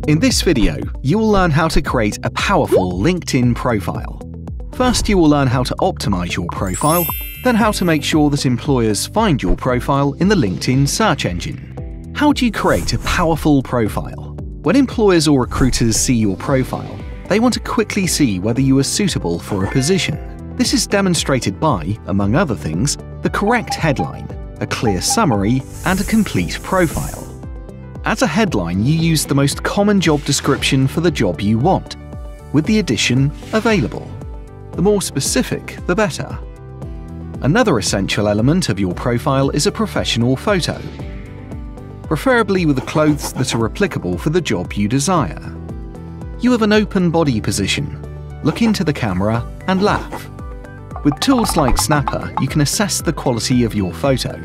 In this video, you will learn how to create a powerful LinkedIn profile. First, you will learn how to optimize your profile, then how to make sure that employers find your profile in the LinkedIn search engine. How do you create a powerful profile? When employers or recruiters see your profile, they want to quickly see whether you are suitable for a position. This is demonstrated by, among other things, the correct headline, a clear summary, and a complete profile. As a headline, you use the most common job description for the job you want, with the addition available. The more specific, the better. Another essential element of your profile is a professional photo, preferably with the clothes that are applicable for the job you desire. You have an open body position, look into the camera, and laugh. With tools like Snapper, you can assess the quality of your photo.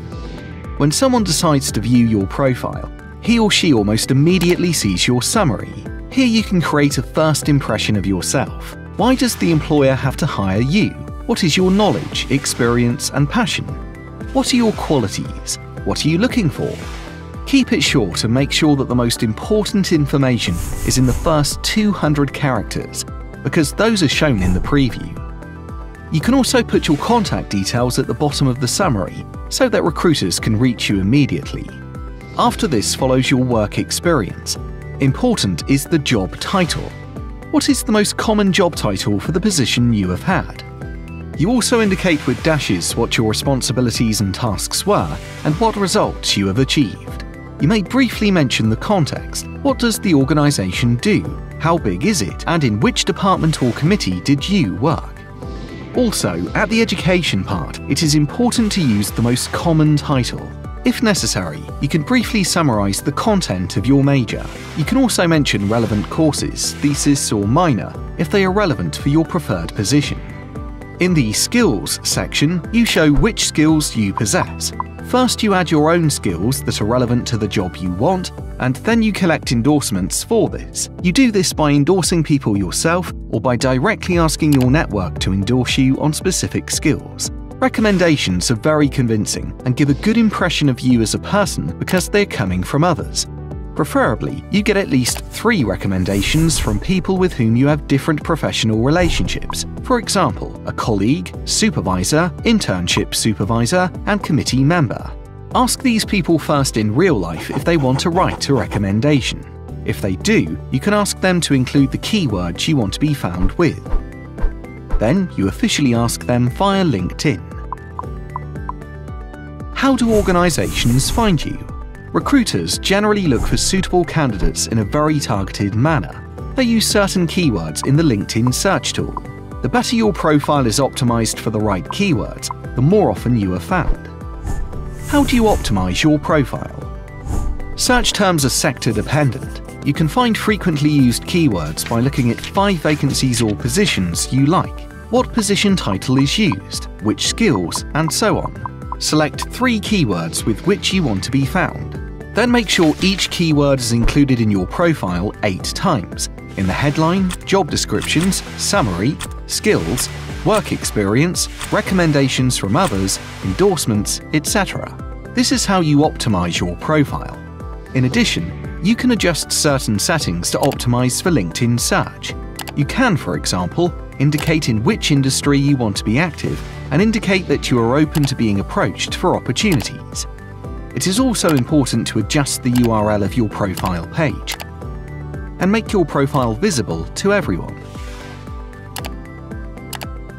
When someone decides to view your profile, he or she almost immediately sees your summary. Here you can create a first impression of yourself. Why does the employer have to hire you? What is your knowledge, experience, and passion? What are your qualities? What are you looking for? Keep it short and make sure that the most important information is in the first 200 characters, because those are shown in the preview. You can also put your contact details at the bottom of the summary so that recruiters can reach you immediately. After this follows your work experience. Important is the job title. What is the most common job title for the position you have had? You also indicate with dashes what your responsibilities and tasks were and what results you have achieved. You may briefly mention the context. What does the organization do? How big is it? And in which department or committee did you work? Also, at the education part, it is important to use the most common title. If necessary, you can briefly summarize the content of your major. You can also mention relevant courses, thesis, or minor if they are relevant for your preferred position. In the Skills section, you show which skills you possess. First, you add your own skills that are relevant to the job you want, and then you collect endorsements for this. You do this by endorsing people yourself or by directly asking your network to endorse you on specific skills. Recommendations are very convincing and give a good impression of you as a person because they're coming from others. Preferably, you get at least 3 recommendations from people with whom you have different professional relationships. For example, a colleague, supervisor, internship supervisor, and committee member. Ask these people first in real life if they want to write a recommendation. If they do, you can ask them to include the keywords you want to be found with. Then you officially ask them via LinkedIn. How do organizations find you? Recruiters generally look for suitable candidates in a very targeted manner. They use certain keywords in the LinkedIn search tool. The better your profile is optimized for the right keywords, the more often you are found. How do you optimize your profile? Search terms are sector dependent. You can find frequently used keywords by looking at 5 vacancies or positions you like. What position title is used, which skills, and so on. Select 3 keywords with which you want to be found. Then make sure each keyword is included in your profile 8 times, in the headline, job descriptions, summary, skills, work experience, recommendations from others, endorsements, etc. This is how you optimize your profile. In addition, you can adjust certain settings to optimize for LinkedIn search. You can, for example, indicate in which industry you want to be active and indicate that you are open to being approached for opportunities. It is also important to adjust the URL of your profile page and make your profile visible to everyone.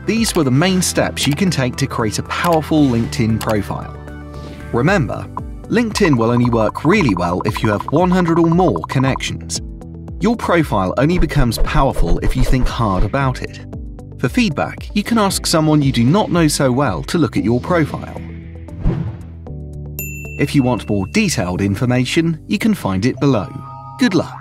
These were the main steps you can take to create a powerful LinkedIn profile. Remember, LinkedIn will only work really well if you have 100 or more connections. Your profile only becomes powerful if you think hard about it. For feedback, you can ask someone you do not know so well to look at your profile. If you want more detailed information, you can find it below. Good luck!